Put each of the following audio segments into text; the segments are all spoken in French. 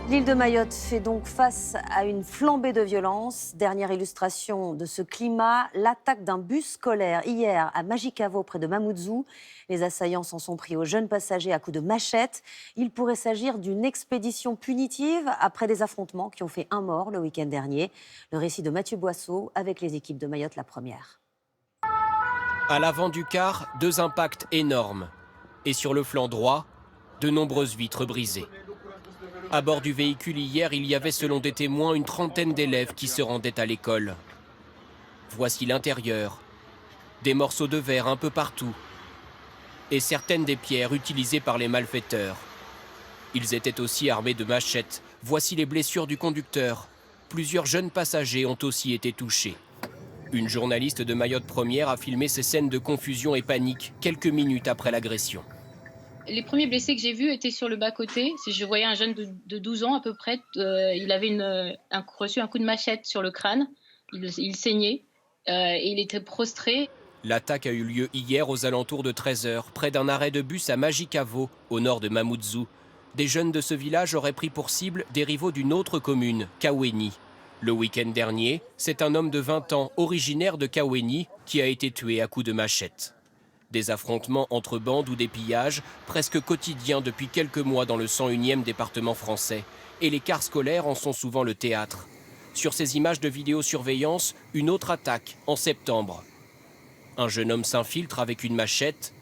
L'île de Mayotte fait donc face à une flambée de violence. Dernière illustration de ce climat, l'attaque d'un bus scolaire hier à Majicavo près de Mamoudzou. Les assaillants s'en sont pris aux jeunes passagers à coups de machette. Il pourrait s'agir d'une expédition punitive après des affrontements qui ont fait un mort le week-end dernier. Le récit de Mathieu Boisseau avec les équipes de Mayotte la première. À l'avant du car, 2 impacts énormes. Et sur le flanc droit, de nombreuses vitres brisées. À bord du véhicule hier, il y avait selon des témoins une trentaine d'élèves qui se rendaient à l'école. Voici l'intérieur. Des morceaux de verre un peu partout. Et certaines des pierres utilisées par les malfaiteurs. Ils étaient aussi armés de machettes. Voici les blessures du conducteur. Plusieurs jeunes passagers ont aussi été touchés. Une journaliste de Mayotte Première a filmé ces scènes de confusion et panique quelques minutes après l'agression. Les premiers blessés que j'ai vus étaient sur le bas-côté. Je voyais un jeune de 12 ans à peu près. Il avait reçu un coup de machette sur le crâne. Il saignait et il était prostré. L'attaque a eu lieu hier aux alentours de 13 h, près d'un arrêt de bus à Majicavo, au nord de Mamoudzou. Des jeunes de ce village auraient pris pour cible des rivaux d'une autre commune, Kaweni. Le week-end dernier, c'est un homme de 20 ans, originaire de Kaweni, qui a été tué à coups de machette. Des affrontements entre bandes ou des pillages, presque quotidiens depuis quelques mois dans le 101e département français. Et les cars scolaires en sont souvent le théâtre. Sur ces images de vidéosurveillance, une autre attaque, en septembre. Un jeune homme s'infiltre avec une machette,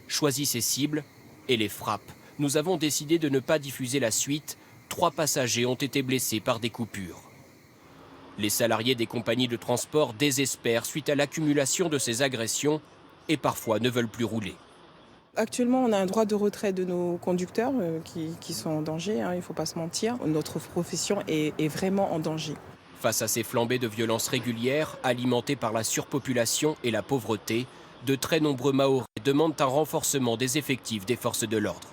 choisit ses cibles et les frappe. Nous avons décidé de ne pas diffuser la suite. 3 passagers ont été blessés par des coupures. Les salariés des compagnies de transport désespèrent suite à l'accumulation de ces agressions et parfois ne veulent plus rouler. Actuellement, on a un droit de retrait de nos conducteurs qui sont en danger, il ne faut pas se mentir. Notre profession est vraiment en danger. Face à ces flambées de violences régulières, alimentées par la surpopulation et la pauvreté, de très nombreux Mahorais demandent un renforcement des effectifs des forces de l'ordre.